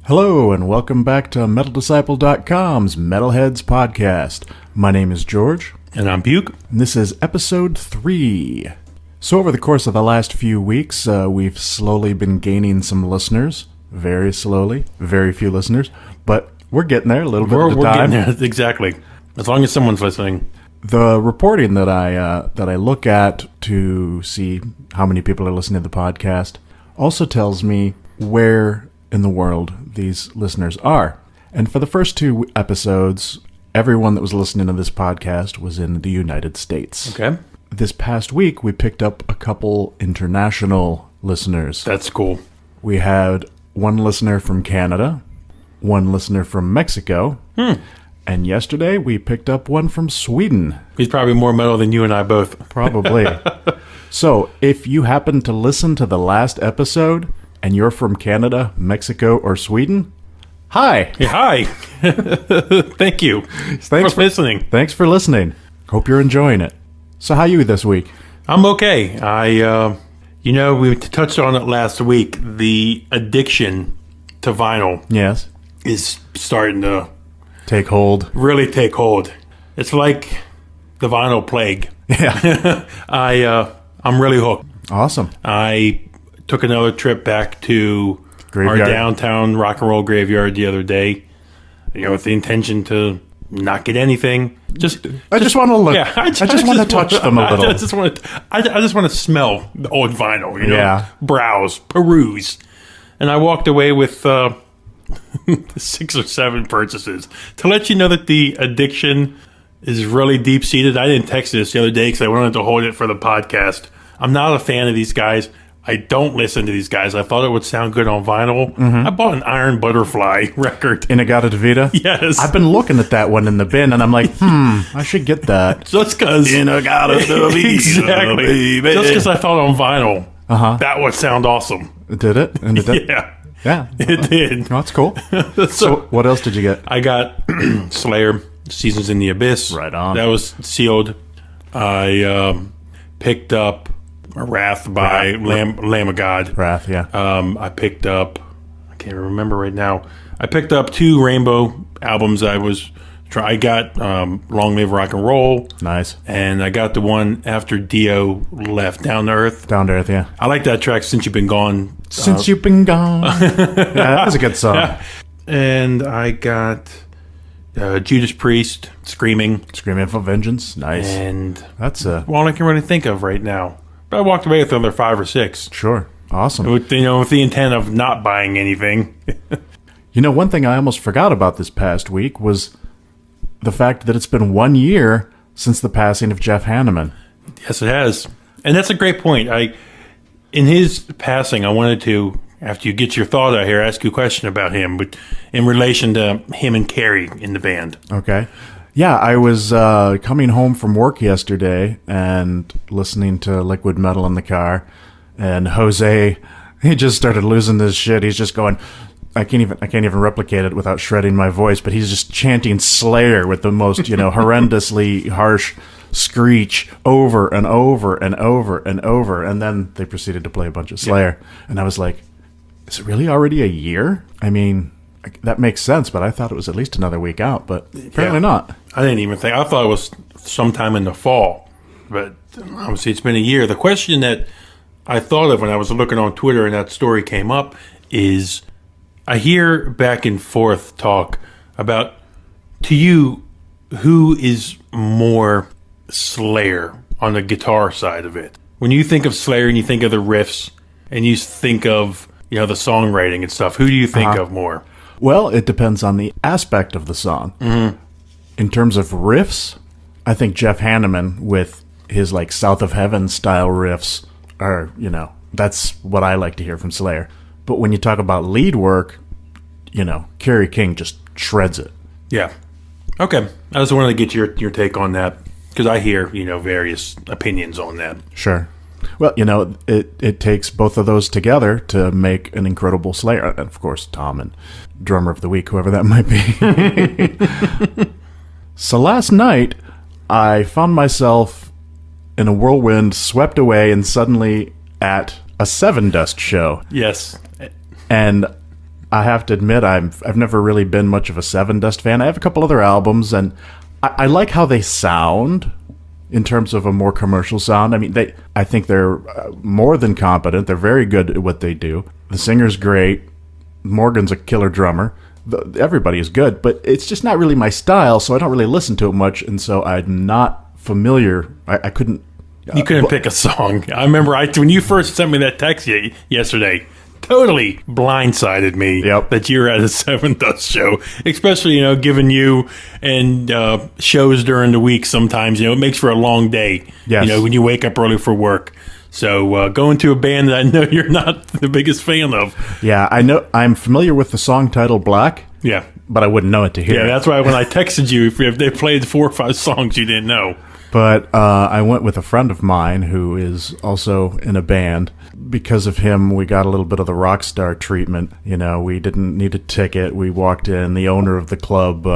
Hello, and welcome back to MetalDisciple.com's Metalheads podcast. My name is George. And I'm Buke. And this is episode 3. So over the course of the last few weeks, we've slowly been gaining some listeners. Very slowly. Very few listeners. But we're getting there a little bit at a time. We're getting there, exactly. As long as someone's listening. The reporting that I look at to see how many people are listening to the podcast also tells me where in the world these listeners are. And for the first 2 episodes, everyone that was listening to this podcast was in the United States. Okay. This past week, we picked up a couple international listeners. That's cool. We had one listener from Canada, one listener from Mexico, and yesterday we picked up one from Sweden. He's probably more metal than you and I both. Probably. So, if you happen to listen to the last episode and you're from Canada, Mexico, or Sweden, hi. Yeah, hi. Thank you. Thanks for listening. Thanks for listening. Hope you're enjoying it. So, how are you this week? I'm okay. We touched on it last week. The addiction to vinyl Yes. is starting to Take hold. really take hold. It's like the vinyl plague. Yeah. I'm really hooked. Awesome. I took another trip back to Graveyard. our downtown rock and roll graveyard the other day, with the intention to not get anything. I just want to look. Yeah, I just want to touch them a little. I just want to smell the old vinyl. Yeah. Browse, peruse, and I walked away with 6 or 7 purchases to let you know that the addiction is really deep seated. I didn't text this the other day because I wanted to hold it for the podcast. I'm not a fan of these guys. I don't listen to these guys. I thought it would sound good on vinyl. I bought an Iron Butterfly record. Inagata-Davida? Yes. I've been looking at that one in the bin, and I'm like, I should get that. Just because. Inagata-Davida, Exactly. baby. Just because I thought on vinyl, that would sound awesome. Did it? And it did? Yeah. Yeah. It did. Oh, that's cool. So, what else did you get? I got Slayer, Seasons in the Abyss. Right on. That was sealed. I picked up Wrath by Lamb of God. Wrath, yeah. I picked up, I can't remember right now. I picked up 2 Rainbow albums. I got Long Live Rock and Roll. Nice. And I got the one after Dio left, Down to Earth. Down to Earth, yeah. I like that track, Since You've Been Gone. Since You've Been Gone. Yeah, that was a good song. Yeah. And I got Judas Priest, Screaming. Screaming for Vengeance. Nice. And That's all I can really think of right now. But I walked away with another 5 or 6. sure. Awesome. With the intent of not buying anything. One thing I almost forgot about this past week was the fact that it's been 1 year since the passing of Jeff Hanneman. Yes, it has. And that's a great point. In his passing, I wanted to, after you get your thought out here, ask you a question about him, but in relation to him and Carrie in the band. Okay. Yeah, I was coming home from work yesterday and listening to Liquid Metal in the car, and Jose, he just started losing his shit. He's just going, I can't even replicate it without shredding my voice, but he's just chanting Slayer with the most, horrendously harsh screech over and over and over and over, and then they proceeded to play a bunch of Slayer. Yeah. And I was like, is it really already a year? I mean, that makes sense, but I thought it was at least another week out, but apparently not. I didn't even think. I thought it was sometime in the fall, but obviously it's been a year. The question that I thought of when I was looking on Twitter and that story came up is, I hear back and forth talk about, to you, who is more Slayer on the guitar side of it? When you think of Slayer and you think of the riffs and you think of, the songwriting and stuff, who do you think of more? Well, it depends on the aspect of the song. Mm-hmm. In terms of riffs, I think Jeff Hanneman with his South of Heaven style riffs are, that's what I like to hear from Slayer. But when you talk about lead work, Kerry King just shreds it. Yeah. Okay. I just wanted to get your take on that because I hear, various opinions on that. Sure. Well, it takes both of those together to make an incredible Slayer. And of course, Tom and Drummer of the Week, whoever that might be. So last night, I found myself in a whirlwind, swept away, and suddenly at a Seven Dust show. Yes. And I have to admit, I've never really been much of a Seven Dust fan. I have a couple other albums, and I like how they sound in terms of a more commercial sound. I mean, I think they're more than competent. They're very good at what they do. The singer's great. Morgan's a killer drummer. Everybody is good, but it's just not really my style, so I don't really listen to it much, and so I'm not familiar. I couldn't... You couldn't pick a song. I remember when you first sent me that text yesterday, totally blindsided me that you're at a Seven Dust show, especially, given you and shows during the week sometimes, it makes for a long day, when you wake up early for work. So going to a band that I know you're not the biggest fan of. Yeah, I know. I'm familiar with the song titled Black. Yeah. But I wouldn't know it to hear. Yeah, that's why when I texted you, if they played 4 or 5 songs you didn't know. But I went with a friend of mine who is also in a band. Because of him, we got a little bit of the rock star treatment. We didn't need a ticket. We walked in. The owner of the club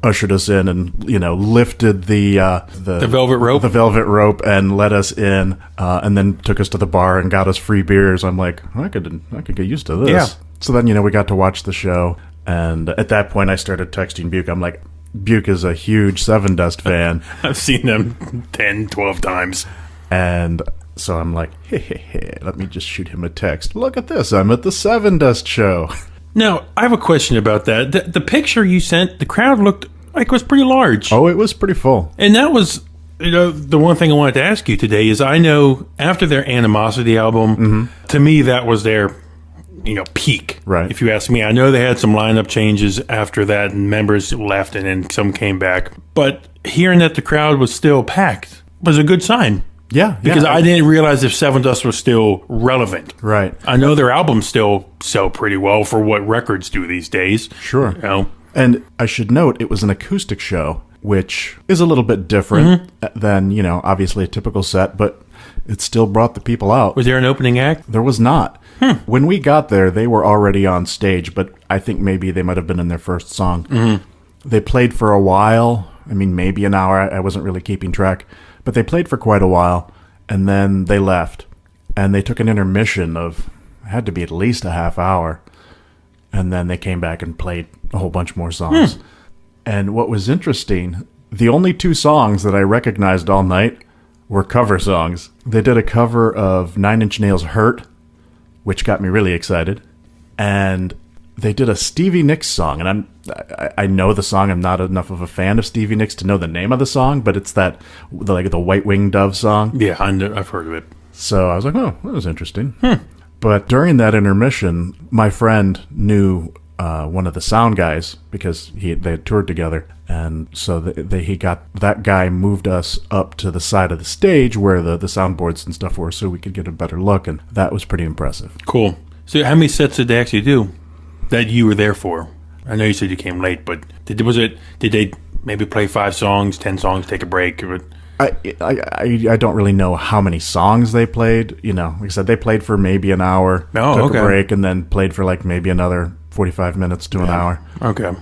ushered us in and, lifted the velvet rope. The velvet rope and let us in, and then took us to the bar and got us free beers. I'm like, I could get used to this. Yeah. So then, we got to watch the show. And at that point, I started texting Buke. I'm like, Buke is a huge Seven Dust fan. I've seen them 10, 12 times. And so I'm like, hey, let me just shoot him a text. Look at this. I'm at the Seven Dust show. Now, I have a question about that. The picture you sent, the crowd looked like it was pretty large. Oh, it was pretty full. And that was, the one thing I wanted to ask you today is I know after their Animosity album, to me, that was their, peak. Right. If you ask me, I know they had some lineup changes after that and members left and then some came back. But hearing that the crowd was still packed was a good sign. Yeah. Because I didn't realize if Seven Dust was still relevant. Right. I know their albums still sell pretty well for what records do these days. Sure. And I should note, it was an acoustic show, which is a little bit different than, obviously a typical set, but it still brought the people out. Was there an opening act? There was not. When we got there, they were already on stage, but I think maybe they might have been in their first song. They played for a while. I mean, maybe an hour. I wasn't really keeping track. But they played for quite a while, and then they left. And they took an intermission of, had to be at least a half hour. And then they came back and played a whole bunch more songs. And what was interesting, the only 2 songs that I recognized all night were cover songs. They did a cover of Nine Inch Nails' Hurt, which got me really excited. And they did a Stevie Nicks song, and I know the song. I'm not enough of a fan of Stevie Nicks to know the name of the song, but it's the White Winged Dove song. Yeah, I've heard of it. So I was like, oh, that was interesting. But during that intermission, my friend knew one of the sound guys because they had toured together, and so he got that guy moved us up to the side of the stage where the soundboards and stuff were, so we could get a better look, and that was pretty impressive. Cool. So how many sets did they actually do that you were there for? I know you said you came late, but did they maybe play 5 songs, 10 songs, take a break? I don't really know how many songs they played. Like I said, they played for maybe an hour, took a break, and then played for like maybe another 45 minutes to an hour. Okay.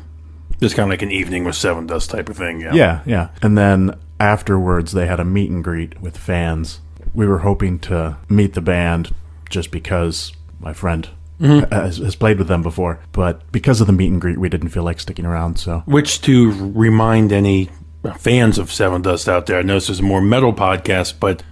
Just kind of like an evening with Seven Dust type of thing. Yeah. And then afterwards, they had a meet and greet with fans. We were hoping to meet the band just because my friend has played with them before. But because of the meet and greet, we didn't feel like sticking around. So, which, to remind any fans of Seven Dust out there, I know this is a more metal podcast, but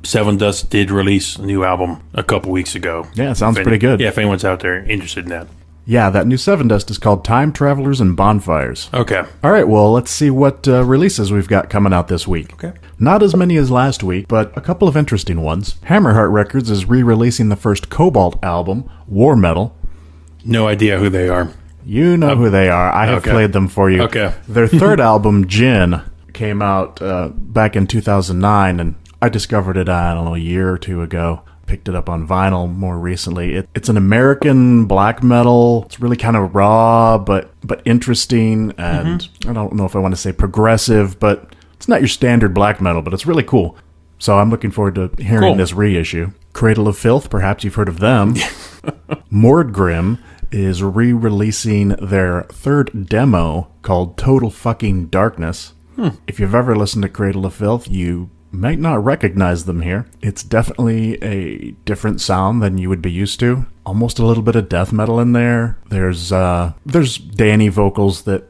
Seven Dust did release a new album a couple weeks ago. Yeah, it sounds pretty good. Yeah, if anyone's out there interested in that. Yeah, that new Seven Dust is called Time Travelers and Bonfires. Okay. All right, well, let's see what releases we've got coming out this week. Okay. Not as many as last week, but a couple of interesting ones. Hammerheart Records is re-releasing the first Cobalt album, War Metal. No idea who they are. You know who they are. I have played them for you. Okay. Their third album, Gin, came out back in 2009, and I discovered it, I don't know, a year or 2 ago. Picked it up on vinyl more recently. It's an American black metal. It's really kind of raw, but interesting, and I don't know if I want to say progressive, but it's not your standard black metal, but it's really cool. So I'm looking forward to hearing this reissue. Cradle of Filth, perhaps you've heard of them. Mordgrim is re-releasing their third demo called Total Fucking Darkness. If you've ever listened to Cradle of Filth, you might not recognize them here. It's definitely a different sound than you would be used to. Almost a little bit of death metal in there. There's Danny vocals that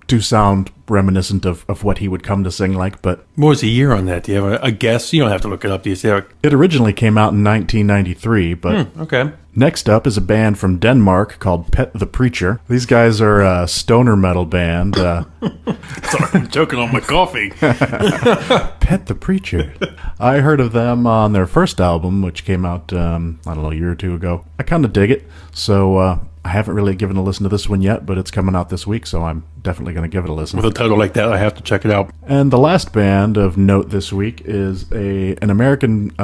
do sound reminiscent of what he would come to sing like, but... What was the year on that? Do you have a guess? You don't have to look it up. Do you see how... It originally came out in 1993, but... okay. Next up is a band from Denmark called Pet the Preacher. These guys are a stoner metal band. Sorry, I'm choking on my coffee. Pet the Preacher. I heard of them on their first album, which came out, I don't know, a year or two ago. I kind of dig it, so I haven't really given a listen to this one yet, but it's coming out this week, so I'm definitely going to give it a listen. With a title like that, I have to check it out. And the last band of note this week is an American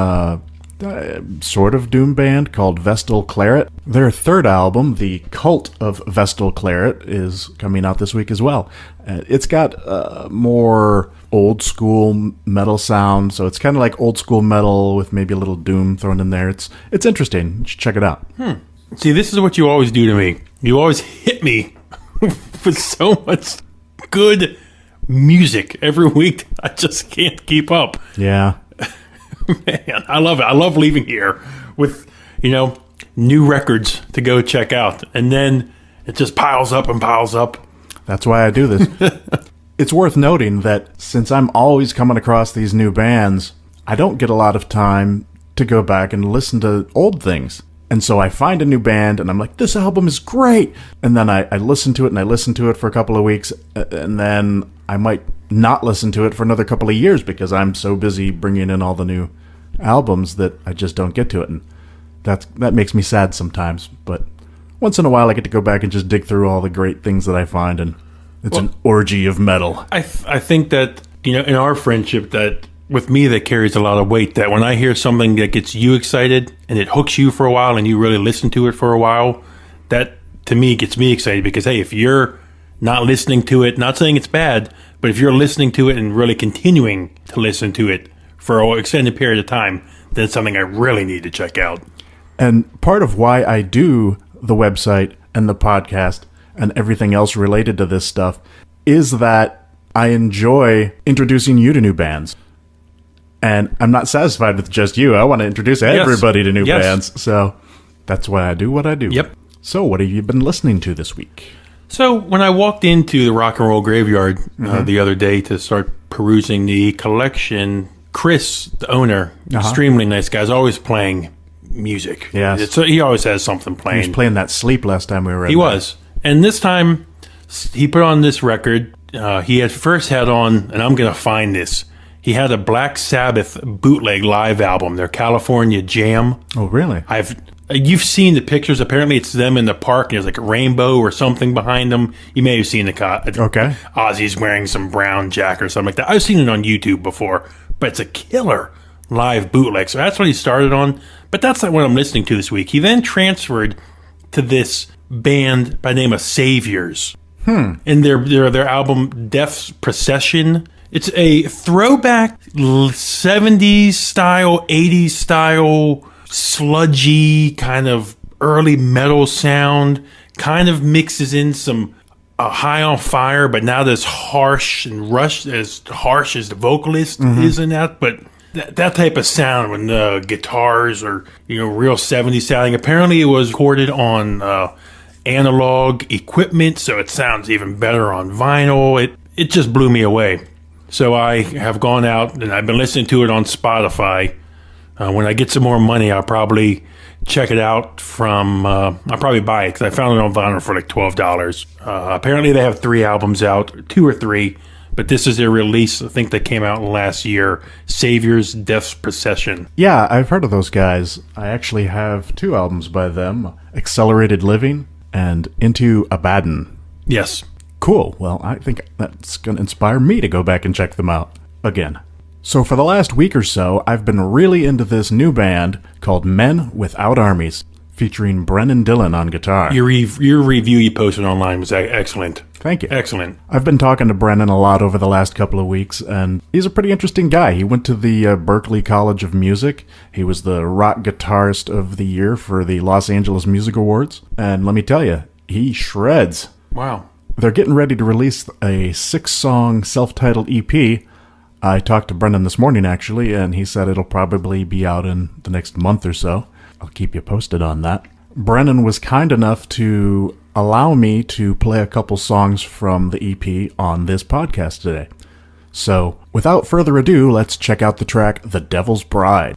sort of doom band called Vestal Claret. Their third album, The Cult of Vestal Claret, is coming out this week as well. It's got more old school metal sound, so it's kind of like old school metal with maybe a little doom thrown in there. It's interesting. You should check it out. See, this is what you always do to me. You always hit me with so much good music every week. I just can't keep up. Yeah. Man, I love it. I love leaving here with, new records to go check out. And then it just piles up and piles up. That's why I do this. It's worth noting that since I'm always coming across these new bands, I don't get a lot of time to go back and listen to old things. And so I find a new band, and I'm like, this album is great! And then I listen to it, and I listen to it for a couple of weeks, and then I might not listen to it for another couple of years because I'm so busy bringing in all the new albums that I just don't get to it. And that makes me sad sometimes. But once in a while, I get to go back and just dig through all the great things that I find, and it's an orgy of metal. I think that, in our friendship, that with me, that carries a lot of weight, that when I hear something that gets you excited and it hooks you for a while and you really listen to it for a while, that to me gets me excited because, hey, if you're not listening to it, not saying it's bad, but if you're listening to it and really continuing to listen to it for an extended period of time, then it's something I really need to check out. And part of why I do the website and the podcast and everything else related to this stuff is that I enjoy introducing you to new bands. And I'm not satisfied with just you. I want to introduce everybody to new bands. So that's why I do what I do. Yep. So what have you been listening to this week? So when I walked into the Rock and Roll Graveyard the other day to start perusing the collection, Chris, the owner, extremely nice guy, is always playing music. Yes. He always has something playing. He was playing that Sleep last time we were in He was. And this time, he put on this record. He had first had on, and I'm going to find this, he had a Black Sabbath bootleg live album, their California Jam. Oh, really? You've seen the pictures. Apparently, it's them in the park, and there's like a rainbow or something behind them. You may have seen the okay. Ozzy's wearing some brown jacket or something like that. I've seen it on YouTube before, but it's a killer live bootleg. So that's what he started on. But that's not what I'm listening to this week. He then transferred to this band by the name of Saviors. And their album Death's Procession. It's a throwback 70s style, 80s style, sludgy kind of early metal sound. Kind of mixes in some High on Fire, but not as harsh and rushed as harsh as the vocalist is in that. But that type of sound when the guitars are real 70s sounding. Apparently, it was recorded on analog equipment, so it sounds even better on vinyl. It just blew me away. So I have gone out and I've been listening to it on Spotify. When I get some more money, I'll probably check it out I'll probably buy it because I found it on vinyl for like $12. Apparently they have 3 albums out, 2 or 3, but this is their release. I think that came out last year, Saviors, Death's Procession. Yeah, I've heard of those guys. I actually have 2 albums by them, Accelerated Living and Into Abaddon. Yes. Cool. Well, I think that's going to inspire me to go back and check them out again. So for the last week or so, I've been really into this new band called Men Without Armies, featuring Brennan Dillon on guitar. Your review you posted online was excellent. Thank you. Excellent. I've been talking to Brennan a lot over the last couple of weeks, and he's a pretty interesting guy. He went to the Berklee College of Music. He was the rock guitarist of the year for the Los Angeles Music Awards. And let me tell you, he shreds. Wow. They're getting ready to release a 6-song self-titled EP I talked to Brendan this morning, actually, and he said it'll probably be out in the next month or so. I'll keep you posted on that. Brendan was kind enough to allow me to play a couple songs from the EP on this podcast today. So, without further ado, let's check out the track The Devil's Bride.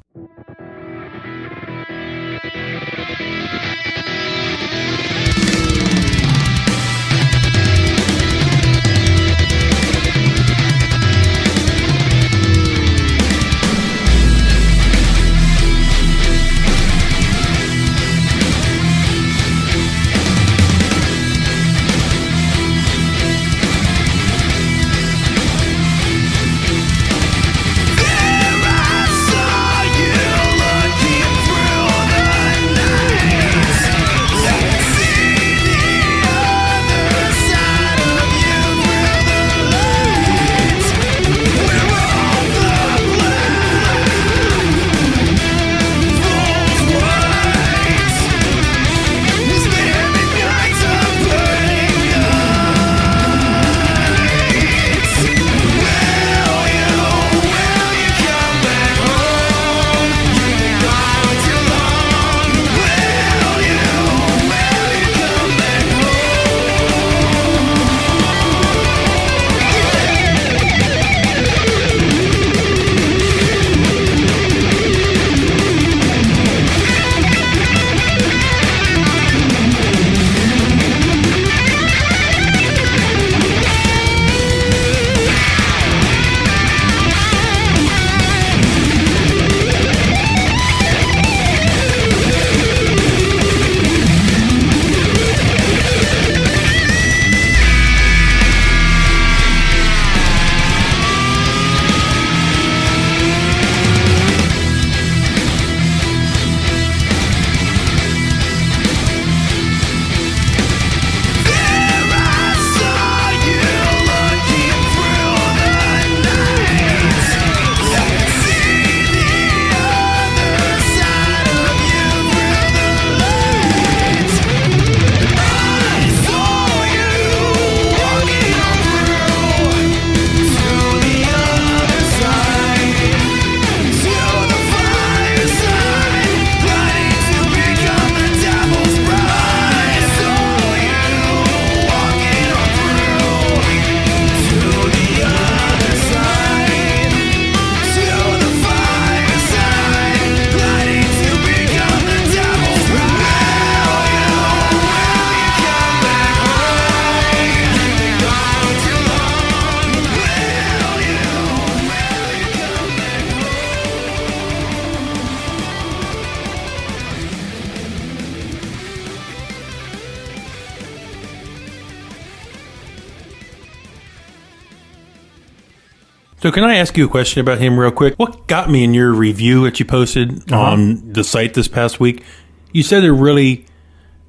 So can I ask you a question about him real quick? What got me in your review that you posted on the site this past week? You said it really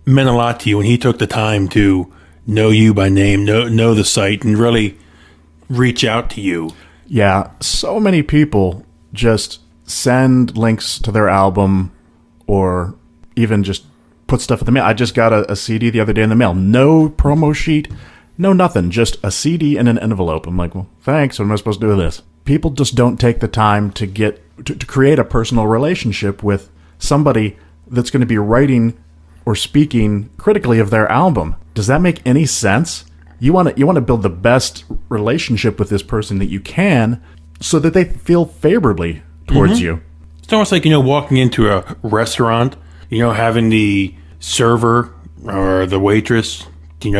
meant a lot to you when he took the time to know you by name, know the site, and really reach out to you. Yeah, so many people just send links to their album or even just put stuff in the mail. I just got a CD the other day in the mail. No promo sheet, no nothing, just a CD in an envelope. I'm like, well, thanks. What am I supposed to do with this? People just don't take the time to create a personal relationship with somebody that's going to be writing or speaking critically of their album. Does that make any sense? You want to build the best relationship with this person that you can so that they feel favorably towards you. It's almost like, walking into a restaurant, having the server or the waitress,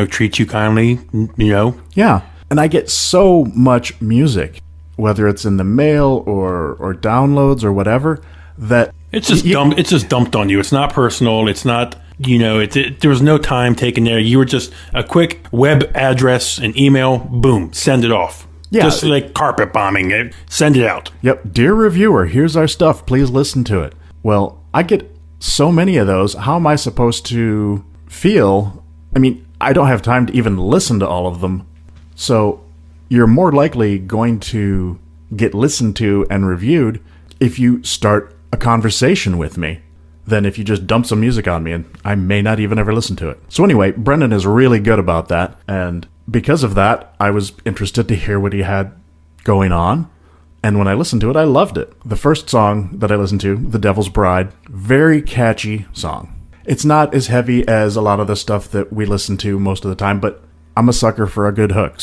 treat you kindly, Yeah. And I get so much music, whether it's in the mail or downloads or whatever, that it's just dumped. It's just dumped on you. It's not personal. It's not, there was no time taken there. You were just a quick web address and email, boom, send it off. Yeah. Just like carpet bombing it. Send it out. Yep. Dear reviewer, here's our stuff. Please listen to it. Well, I get so many of those. How am I supposed to feel? I mean, I don't have time to even listen to all of them. So you're more likely going to get listened to and reviewed if you start a conversation with me than if you just dump some music on me and I may not even ever listen to it. So anyway, Brendan is really good about that. And because of that, I was interested to hear what he had going on. And when I listened to it, I loved it. The first song that I listened to, The Devil's Bride, very catchy song. It's not as heavy as a lot of the stuff that we listen to most of the time, but I'm a sucker for a good hook.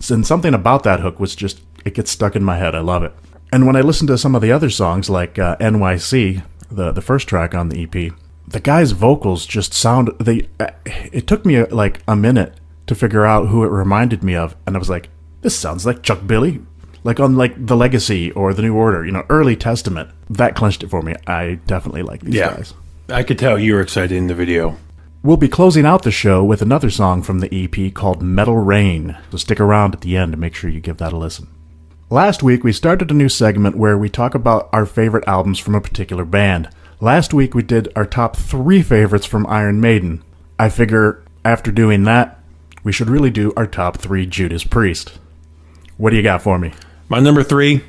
And something about that hook was just, it gets stuck in my head. I love it. And when I listen to some of the other songs, like NYC, the first track on the EP, the guy's vocals just sound, it took me like a minute to figure out who it reminded me of. And I was like, this sounds like Chuck Billy. Like on like The Legacy or The New Order, early Testament. That clinched it for me. I definitely like these guys. I could tell you were excited in the video. We'll be closing out the show with another song from the EP called Metal Rain. So stick around at the end to make sure you give that a listen. Last week, we started a new segment where we talk about our favorite albums from a particular band. Last week, we did our top 3 favorites from Iron Maiden. I figure after doing that, we should really do our top 3 Judas Priest. What do you got for me? My number 3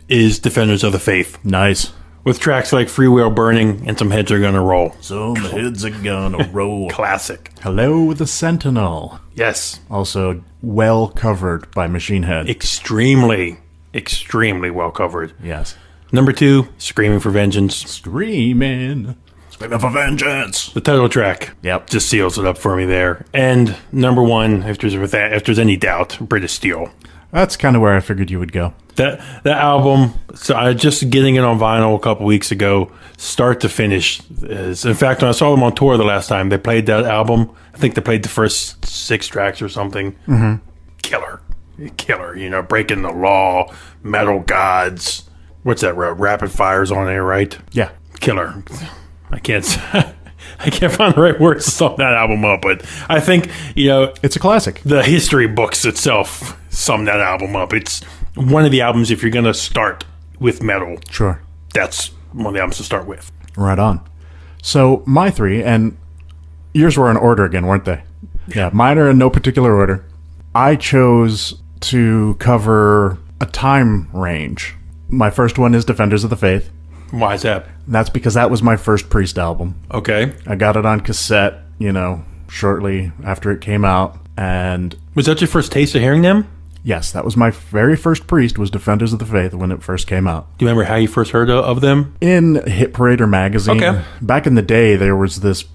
is Defenders of the Faith. Nice. With tracks like Free Will Burning and Some Heads Are Gonna Roll. Some heads are gonna roll. Classic. Hello, the Sentinel. Yes. Also well covered by Machine Head. Extremely well covered. Yes. Number 2, Screaming for Vengeance. Screaming for vengeance. The title track. Yep. Just seals it up for me there. And number 1, if there's any doubt, British Steel. That's kind of where I figured you would go. That album, so I just getting it on vinyl a couple weeks ago, start to finish. In fact, when I saw them on tour the last time, they played that album. I think they played the first 6 tracks or something. Mm-hmm. Killer, Breaking the Law, Metal Gods. What's that? Rapid Fire's on there, right? Yeah. Killer. I can't find the right words to sum that album up, but I think, it's a classic. The history books itself sum that album up. It's one of the albums, if you're going to start with metal, sure, that's one of the albums to start with. Right on. So my 3, and yours were in order again, weren't they? Yeah, mine are in no particular order. I chose to cover a time range. My first one is Defenders of the Faith. Why is that? That's because that was my first Priest album. Okay. I got it on cassette, shortly after it came out. And was that your first taste of hearing them? Yes, that was my very first Priest, was Defenders of the Faith when it first came out. Do you remember how you first heard of them? In Hit Parader magazine. Okay. Back in the day, there was this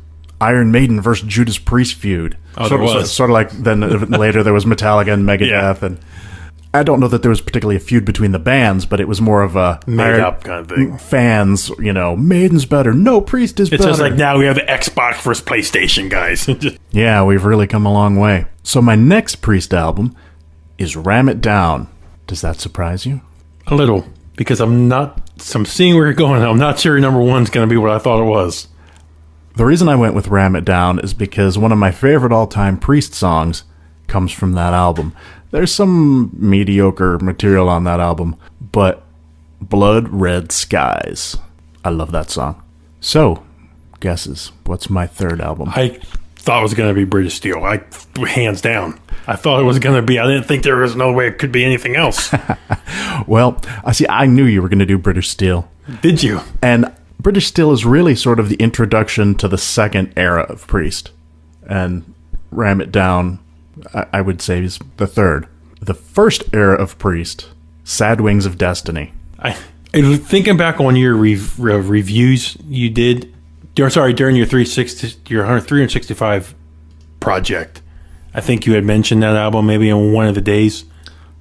Iron Maiden versus Judas Priest feud. Oh, there was. Sort of like then later there was Metallica and Megadeth. Yeah. And I don't know that there was particularly a feud between the bands, but it was more of a made up kind of thing. Fans, Maiden's better. No, Priest is better. It's just like now we have the Xbox versus PlayStation, guys. Yeah, we've really come a long way. So my next Priest album is Ram It Down. Does that surprise you? A little, because I'm seeing where you're going. I'm not sure number 1's going to be what I thought it was. The reason I went with Ram It Down is because one of my favorite all-time Priest songs comes from that album. There's some mediocre material on that album, but Blood Red Skies. I love that song. So, guesses. What's my 3rd album? I thought it was going to be British Steel. Hands down. I thought it was going to be. I didn't think there was no way it could be anything else. Well, I knew you were going to do British Steel. Did you? And British Steel is really sort of the introduction to the second era of Priest. And Ram It Down, I would say, is the 3rd. The first era of Priest, Sad Wings of Destiny. Thinking back on your reviews you did, during your 365 project, I think you had mentioned that album maybe on one of the days.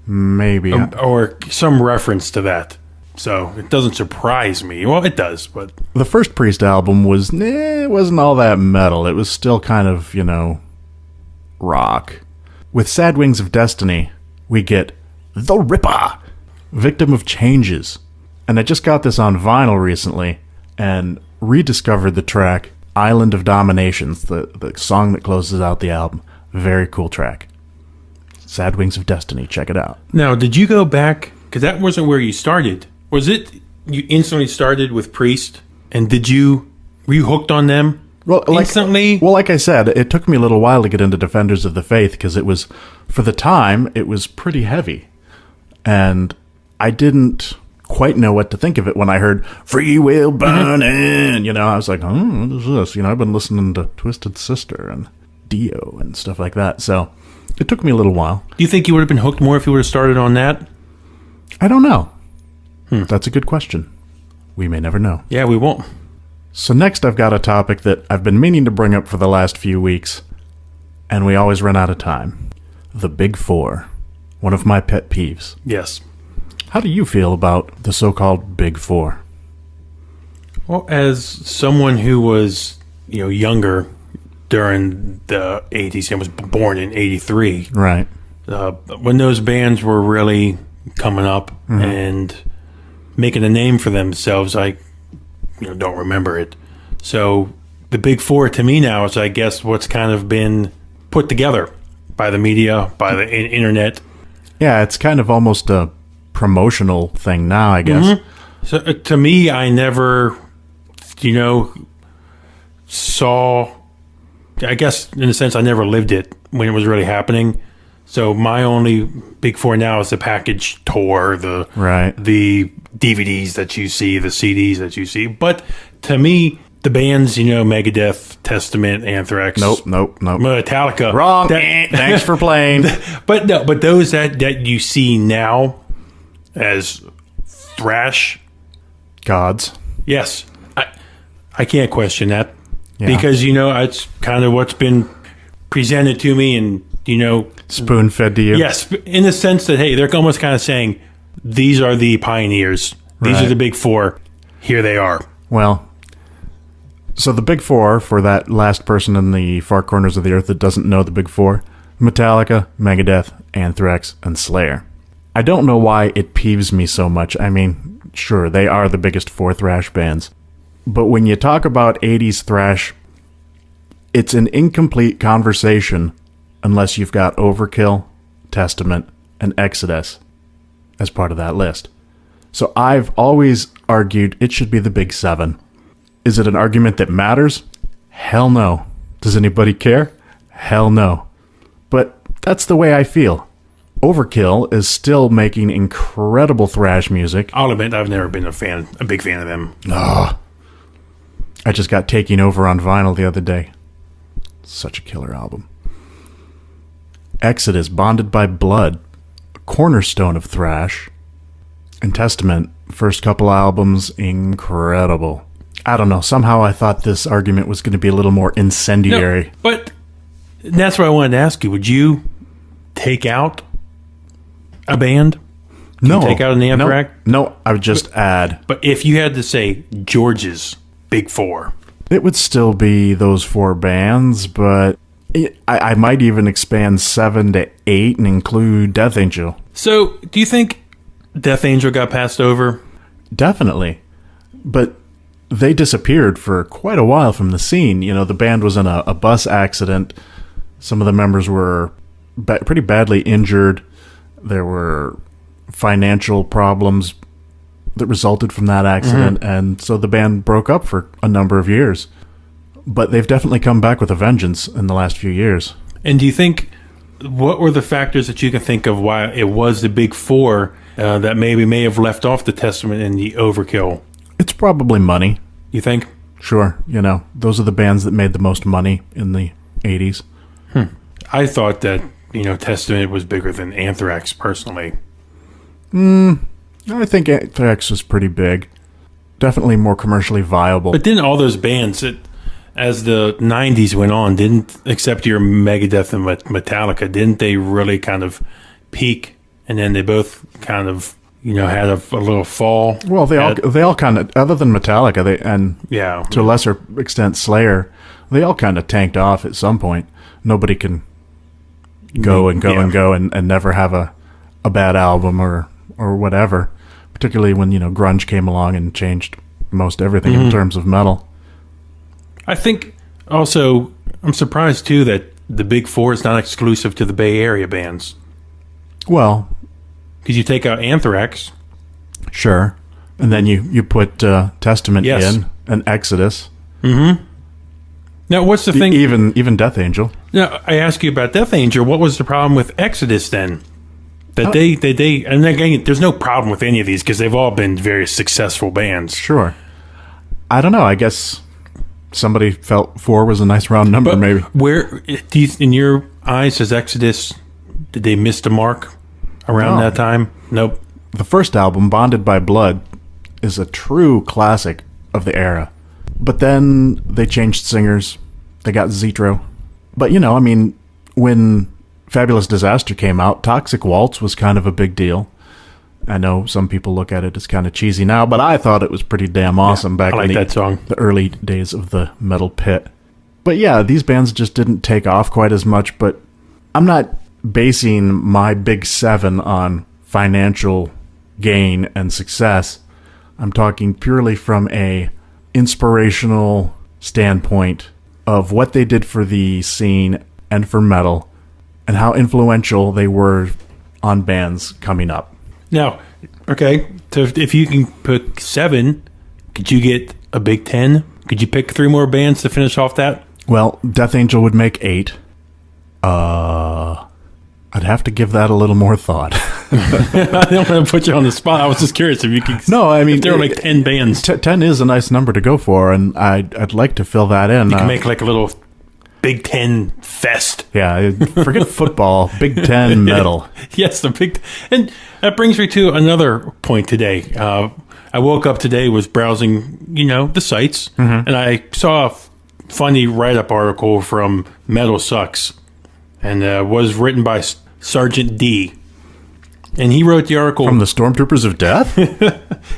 Maybe. Or some reference to that. So it doesn't surprise me. Well, it does, but... The first Priest album it wasn't all that metal. It was still kind of, rock. With Sad Wings of Destiny, we get The Ripper, Victim of Changes. And I just got this on vinyl recently and rediscovered the track Island of Dominations, the song that closes out the album. Very cool track. Sad Wings of Destiny, check it out. Now, did you go back, because that wasn't where you started. Was it you instantly started with Priest, and were you hooked on them? Well, instantly? Like I said, it took me a little while to get into Defenders of the Faith because it was, for the time, it was pretty heavy. And I didn't quite know what to think of it when I heard Free Will Burning. I was like, what is this? I've been listening to Twisted Sister and Dio and stuff like that. So it took me a little while. Do you think you would have been hooked more if you would have started on that? I don't know. That's a good question. We may never know. Yeah, we won't. So next I've got a topic that I've been meaning to bring up for the last few weeks, and we always run out of time. The Big Four. One of my pet peeves. Yes. How do you feel about the so-called Big Four? Well, as someone who was, younger during the 80s and was born in 83, Right. when those bands were really coming up and making a name for themselves, I don't remember it. So the Big Four to me now is, I guess, what's kind of been put together by the media, by the internet. Yeah, it's kind of almost a promotional thing now, I guess. So to me, I never, saw, I guess in a sense, I never lived it when it was really happening. So my only Big Four now is the package tour, the DVDs that you see, the CDs that you see. But to me, the bands, Megadeth, Testament, Anthrax. Nope. Metallica. Wrong. Thanks for playing. But those that you see now as thrash. Gods. Yes. I can't question that. Yeah. Because, it's kind of what's been presented to me and, spoon-fed to you. Yes, in the sense that, hey, they're almost kind of saying, these are the pioneers. These are the Big Four. Here they are. Well, so the Big Four, for that last person in the far corners of the earth that doesn't know the Big Four, Metallica, Megadeth, Anthrax, and Slayer. I don't know why it peeves me so much. I mean, sure, they are the biggest four thrash bands. But when you talk about 80s thrash, it's an incomplete conversation unless you've got Overkill, Testament, and Exodus as part of that list. So I've always argued it should be the Big Seven. Is it an argument that matters? Hell no. Does anybody care? Hell no. But that's the way I feel. Overkill is still making incredible thrash music. I'll admit I've never been a big fan of them. I just got Taking Over on vinyl the other day. Such a killer album. Exodus, Bonded by Blood, a cornerstone of thrash. And Testament, first couple albums, incredible. I don't know, somehow I thought this argument was going to be a little more incendiary. No, but that's what I wanted to ask you. Would you take out a band? No. Take out an Anthrax? No, I would just add. But if you had to say George's Big Four, it would still be those four bands, but I might even expand 7 to 8 and include Death Angel. So, do you think Death Angel got passed over? Definitely. But they disappeared for quite a while from the scene. The band was in a bus accident. Some of the members were pretty badly injured. There were financial problems that resulted from that accident, and so the band broke up for a number of years. But they've definitely come back with a vengeance in the last few years. And do you think, what were the factors that you can think of why it was the Big Four that maybe may have left off the Testament and the Overkill? It's probably money. You think? Sure. Those are the bands that made the most money in the 80s. I thought that, Testament was bigger than Anthrax, personally. I think Anthrax was pretty big. Definitely more commercially viable. But didn't all those bands, as the 90s went on, except your Megadeth and Metallica, didn't they really kind of peak, and then they both kind of, had a little fall? Well, they all kind of, other than Metallica, to a lesser extent Slayer, they all kind of tanked off at some point. Nobody can go and never have a bad album or whatever, particularly when grunge came along and changed most everything in terms of metal. I think also I'm surprised too that the Big Four is not exclusive to the Bay Area bands. Well, because you take out Anthrax, sure, and then you put Testament in and Exodus. Now, what's the thing? Even Death Angel. Now, I ask you about Death Angel. What was the problem with Exodus then? That they and again, there's no problem with any of these because they've all been very successful bands. Sure. I don't know. I guess somebody felt 4 was a nice round number, maybe. Where, in your eyes, has Exodus, did they miss the mark around that time? Nope. The first album, Bonded by Blood, is a true classic of the era. But then they changed singers. They got Zetro. But, I mean, when Fabulous Disaster came out, Toxic Waltz was kind of a big deal. I know some people look at it as kind of cheesy now, but I thought it was pretty damn awesome back in the early days of the metal pit. But yeah, these bands just didn't take off quite as much, but I'm not basing my big seven on financial gain and success. I'm talking purely from a inspirational standpoint of what they did for the scene and for metal and how influential they were on bands coming up. Now, okay, so if you can pick 7, could you get a big 10? Could you pick 3 more bands to finish off that? Well, Death Angel would make 8. I'd have to give that a little more thought. I don't want to put you on the spot. I was just curious if you could. No, I mean, if there were like 10 bands. 10 is a nice number to go for, and I'd like to fill that in. You can make like a little Big Ten fest. Yeah, forget football. Big Ten metal. Yes, the Big. And that brings me to another point today. I woke up today, was browsing, the sites, and I saw a funny write-up article from Metal Sucks, and was written by Sergeant D. And he wrote the article... From the Stormtroopers of Death?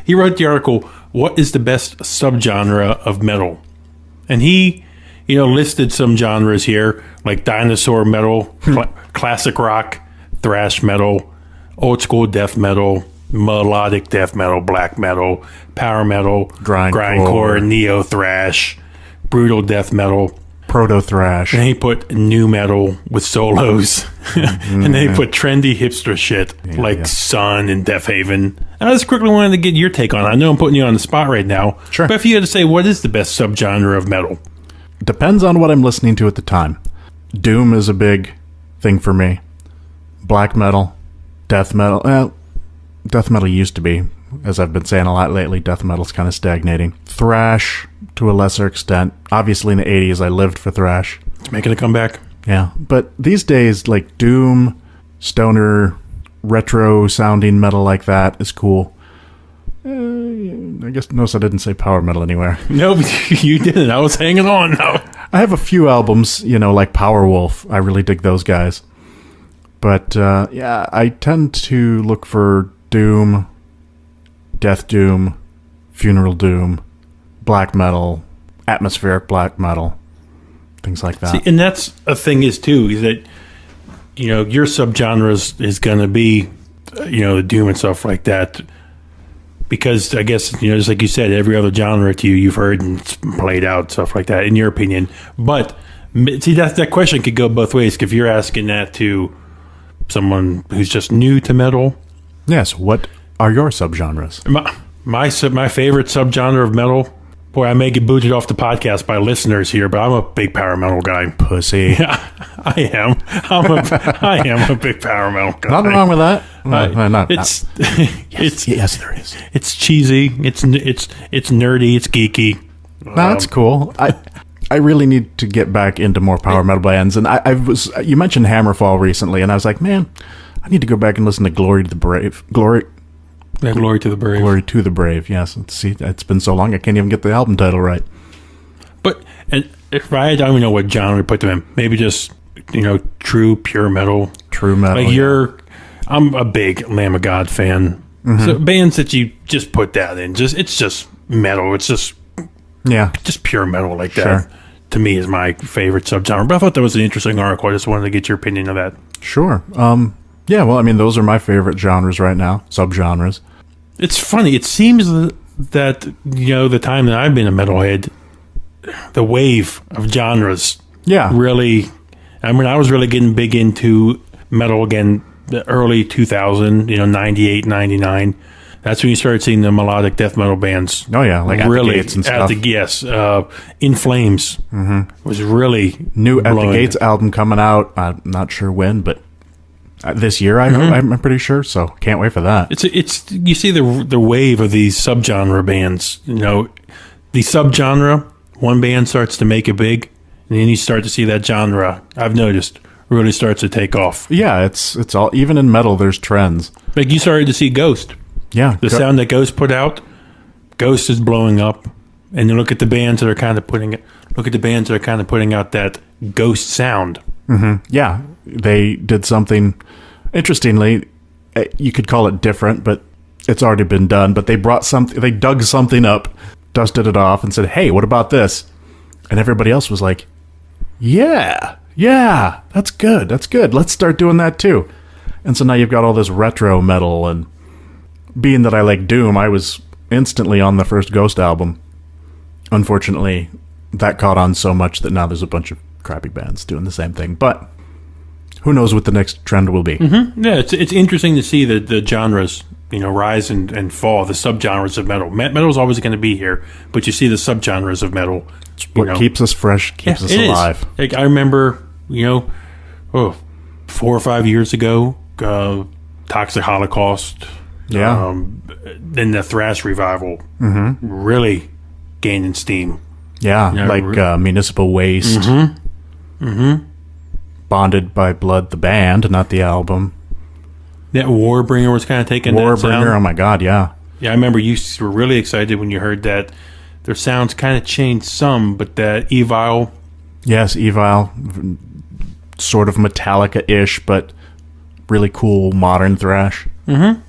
He wrote the article, What is the best subgenre of metal? And he, listed some genres here, like dinosaur metal, classic rock, thrash metal, old school death metal, melodic death metal, black metal, power metal, grindcore, neo-thrash, brutal death metal, proto-thrash. And he put new metal with solos. And then he put trendy hipster shit like Sun and Death Haven. I just quickly wanted to get your take on it. I know I'm putting you on the spot right now. Sure. But if you had to say, what is the best subgenre of metal? Depends on what I'm listening to at the time. Doom is a big thing for me. Black metal, death metal. Well, death metal used to be. As I've been saying a lot lately, death metal's kind of stagnating. Thrash, to a lesser extent. Obviously, in the 80s, I lived for thrash. It's making a comeback. Yeah, but these days, like Doom, stoner, retro-sounding metal like that is cool. I guess notice I didn't say power metal anywhere. No, you didn't. I was hanging on. No. I have a few albums, like Powerwolf. I really dig those guys. But, yeah, I tend to look for Doom, Death Doom, Funeral Doom, black metal, atmospheric black metal, things like that. See, and that's a thing is that, your subgenres is going to be, the Doom and stuff like that. Because I guess, just like you said, every other genre to you've heard and it's played out, stuff like that, in your opinion. But, see, that question could go both ways. If you're asking that to someone who's just new to metal. Yes, what are your subgenres? My favorite subgenre of metal, boy, I may get booted off the podcast by listeners here, but I'm a big power metal guy. Pussy. Yeah, I am. I am a big power metal guy. Nothing wrong with that. Yes, there is. It's cheesy. It's nerdy. It's geeky. No, that's cool. I really need to get back into more power metal bands, and you mentioned Hammerfall recently, and I was like, man, I need to go back and listen to Glory to the Brave. Glory to the Brave. Glory to the Brave, yes. See, it's been so long, I can't even get the album title right. But, and if I don't even know what genre to put them in. Maybe just, true, pure metal. True metal. Like I'm a big Lamb of God fan. Mm-hmm. So bands that you just put that in, it's just metal. It's just pure metal like that. Sure. To me is my favorite subgenre. But I thought that was an interesting article. I just wanted to get your opinion of that. Sure. Yeah, well, I mean, those are my favorite genres right now, subgenres. It's funny. It seems that, the time that I've been a metalhead, the wave of genres really... I mean, I was really getting big into metal again, the early 2000, 98, 99. That's when you started seeing the melodic death metal bands. Oh, yeah, like really, At the Gates and stuff. Yes. In Flames was really new At the Gates album coming out. I'm not sure when, but... this year, I'm pretty sure, so can't wait for that. It's you see the wave of these subgenre bands. The subgenre, one band starts to make it big, and then you start to see that genre, I've noticed, really starts to take off. Yeah, it's all, even in metal, there's trends. Like you started to see Ghost. Yeah. The sound that Ghost put out, Ghost is blowing up. And you look at the bands that are kind of putting out that Ghost sound. Mm-hmm. Yeah. They did something, interestingly, you could call it different, but it's already been done. But they dug something up, dusted it off, and said, hey, what about this? And everybody else was like, yeah, that's good. Let's start doing that too. And so now you've got all this retro metal, and being that I like Doom, I was instantly on the first Ghost album. Unfortunately, that caught on so much that now there's a bunch of crappy bands doing the same thing. But who knows what the next trend will be. Mm-hmm. Yeah, it's interesting to see the genres, rise and fall, the subgenres of metal. Metal's always going to be here, but you see the subgenres of metal. What keeps us fresh, keeps us alive. Like, I remember, 4 or 5 years ago, Toxic Holocaust. Yeah. Then the thrash revival really gaining steam. Yeah, Municipal Waste. Bonded by Blood, the band, not the album. That Warbringer was kind of taking that sound. Warbringer, oh my God, yeah. Yeah, I remember you were really excited when you heard that. Their sounds kind of changed some, but that Evil. Yes, Evil. Sort of Metallica-ish, but really cool modern thrash. Mm-hmm.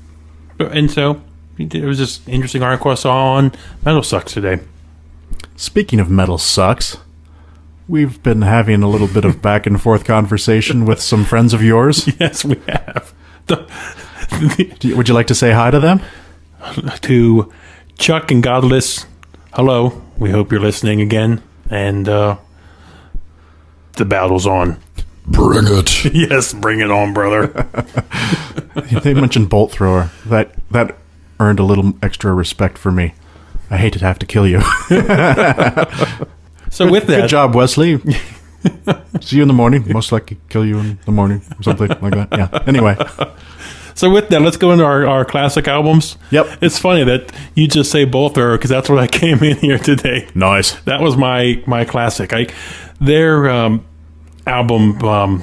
And so, it was just an interesting article I saw on Metal Sucks today. Speaking of Metal Sucks, we've been having a little bit of back and forth conversation with some friends of yours. Yes, we have. Would you like to say hi to them? To Chuck and Godless, hello. We hope you're listening again. And the battle's on. Bring it. Yes, bring it on, brother. They mentioned Bolt Thrower. That earned a little extra respect for me. I hate to have to kill you. So with that... Good job, Wesley. See you in the morning. Most likely kill you in the morning or something like that. Yeah. Anyway. So with that, let's go into our classic albums. Yep. It's funny that you just say Bolt Thrower because that's what I came in here today. Nice. That was my classic. Their album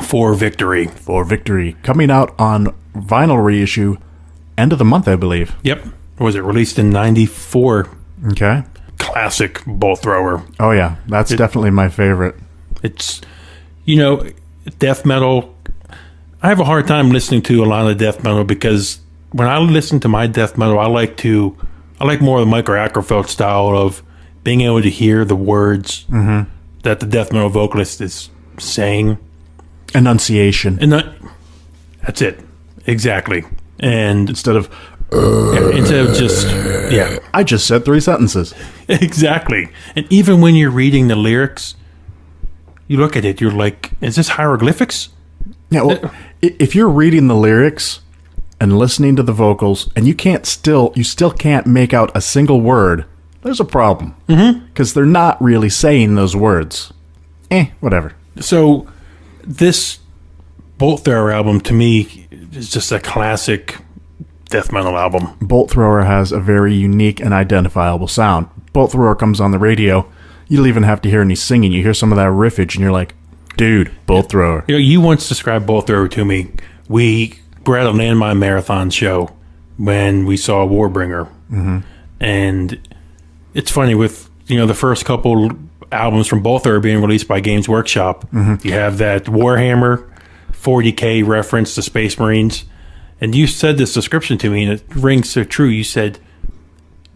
For Victory. For Victory. Coming out on vinyl reissue end of the month, I believe. Yep. Was it released in 94? Okay. Classic Bolt Thrower. Oh, yeah. That's definitely my favorite. It's, death metal. I have a hard time listening to a lot of death metal because when I listen to my death metal, I like more of the Micro Acrofeld style of being able to hear the words that the death metal vocalist is saying. Enunciation. And that's it. Exactly. And instead of just, yeah. I just said 3 sentences. Exactly. And even when you're reading the lyrics, you look at it, you're like, is this hieroglyphics? Yeah, well, if you're reading the lyrics and listening to the vocals and you still can't make out a single word, there's a problem. Because they're not really saying those words. Whatever. So this Bolt Thrower album, to me, is just a classic death metal album. Bolt Thrower has a very unique and identifiable sound. Bolt Thrower comes on the radio, you don't even have to hear any singing. You hear some of that riffage and you're like, dude, Bolt Thrower. You once described Bolt Thrower to me. We were at a Landmine Marathon show when we saw Warbringer. And it's funny with, the first couple albums from Bolt Thrower being released by Games Workshop. You have that Warhammer 40K reference to Space Marines. And you said this description to me, and it rings so true. You said,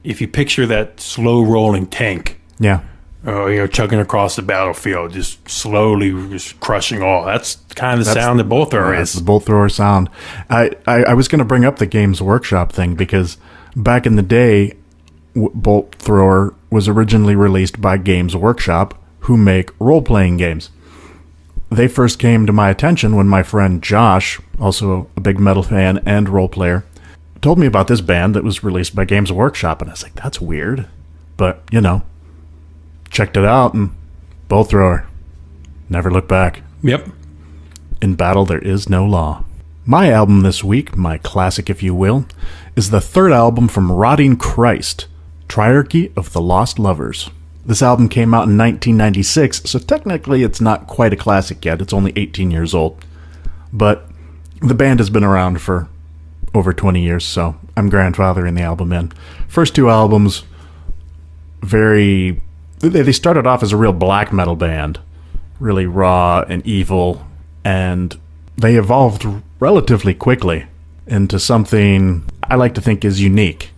if you picture that slow rolling tank, chugging across the battlefield, just slowly just crushing all. That's kind of the sound that Bolt Thrower is. That's the Bolt Thrower sound. I was going to bring up the Games Workshop thing because back in the day, Bolt Thrower was originally released by Games Workshop, who make role-playing games. They first came to my attention when my friend Josh, also a big metal fan and role player, told me about this band that was released by Games Workshop, and I was like, that's weird. But, checked it out, and Bolt Thrower. Never look back. Yep. In battle, there is no law. My album this week, my classic if you will, is the third album from Rotting Christ, Triarchy of the Lost Lovers. This album came out in 1996, so technically it's not quite a classic yet. It's only 18 years old. But the band has been around for over 20 years, so I'm grandfathering the album in. First two albums, they started off as a real black metal band, really raw and evil, and they evolved relatively quickly into something I like to think is unique.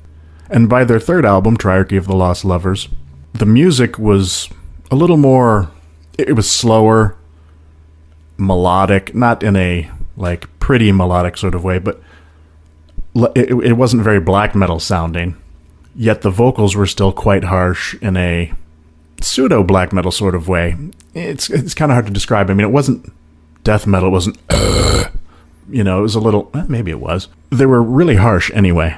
And by their third album, Triarchy of the Lost Lovers, the music was a little more, it was slower, melodic, not in a like pretty melodic sort of way, but it wasn't very black metal sounding, yet the vocals were still quite harsh in a pseudo black metal sort of way. It's kind of hard to describe. I mean, it wasn't death metal, it wasn't it was a little, maybe it was. They were really harsh anyway.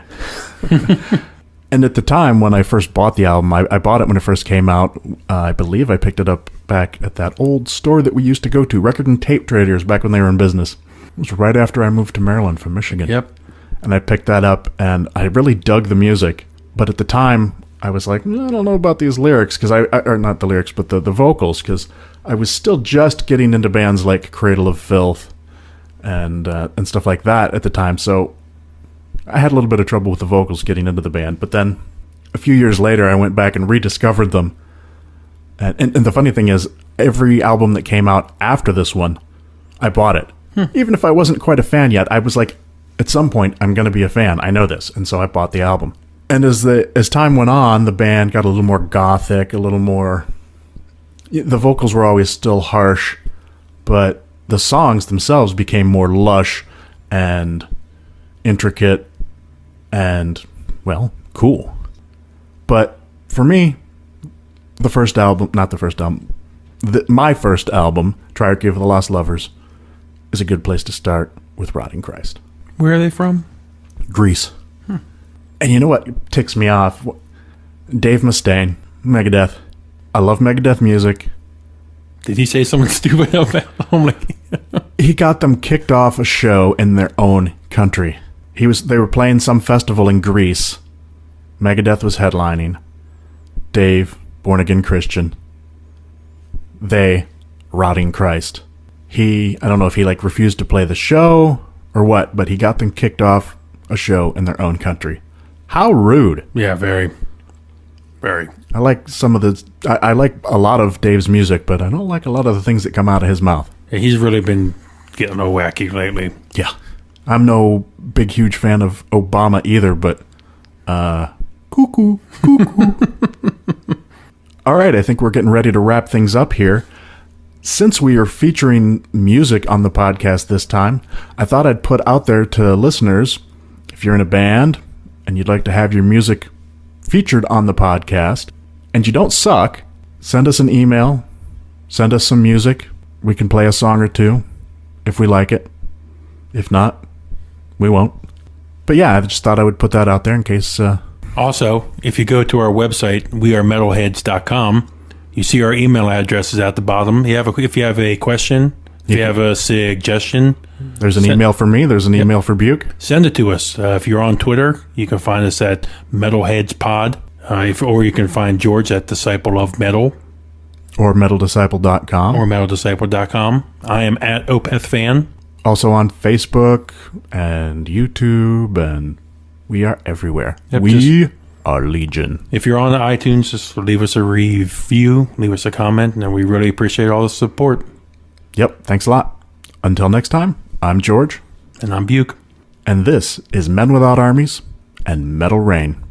And at the time when I first bought the album, I bought it when it first came out. I believe I picked it up back at that old store that we used to go to, Record and Tape Traders, back when they were in business. It was right after I moved to Maryland from Michigan. Yep. And I picked that up, and I really dug the music. But at the time, I was like, I don't know about these lyrics, because or not the lyrics, but the vocals, because I was still just getting into bands like Cradle of Filth and stuff like that at the time. So I had a little bit of trouble with the vocals getting into the band. But then a few years later, I went back and rediscovered them. And the funny thing is, every album that came out after this one, I bought it. Even if I wasn't quite a fan yet, I was like, at some point, I'm going to be a fan. I know this. And so I bought the album. And as time went on, the band got a little more gothic, a little more... The vocals were always still harsh, but the songs themselves became more lush and intricate and, well, cool. But for me, my first album, Triarchy of the Lost Lovers, is a good place to start with Rotting Christ. Where are they from? Greece. And you know what ticks me off? Dave Mustaine, Megadeth. I love Megadeth music. Did he say something stupid about them? He got them kicked off a show in their own country. They were playing some festival in Greece. Megadeth was headlining. Dave, born again Christian. They, Rotting Christ. I don't know if he refused to play the show or what, but he got them kicked off a show in their own country. How rude. Yeah, very. Very. I like I like a lot of Dave's music, but I don't like a lot of the things that come out of his mouth. Yeah, he's really been getting all wacky lately. Yeah. I'm no big, huge fan of Obama either, but cuckoo. All right, I think we're getting ready to wrap things up here. Since we are featuring music on the podcast this time, I thought I'd put out there to listeners, if you're in a band and you'd like to have your music featured on the podcast, and you don't suck, send us an email, send us some music. We can play a song or two if we like it. If not, we won't. But yeah, I just thought I would put that out there in case... Also, if you go to our website, wearemetalheads.com, you see our email addresses at the bottom. If you have a question, if you have a suggestion... There's an email for me. There's an email for Buke. Send it to us. If you're on Twitter, you can find us at MetalheadsPod. Or you can find George at Disciple of Metal. Or MetalDisciple.com. Or MetalDisciple.com. I am at OpethFan. Also on Facebook and YouTube, and we are everywhere. Yep, we are Legion. If you're on iTunes, just leave us a review, leave us a comment, and we really appreciate all the support. Yep, thanks a lot. Until next time, I'm George. And I'm Buke. And this is Men Without Armies and Metal Rain.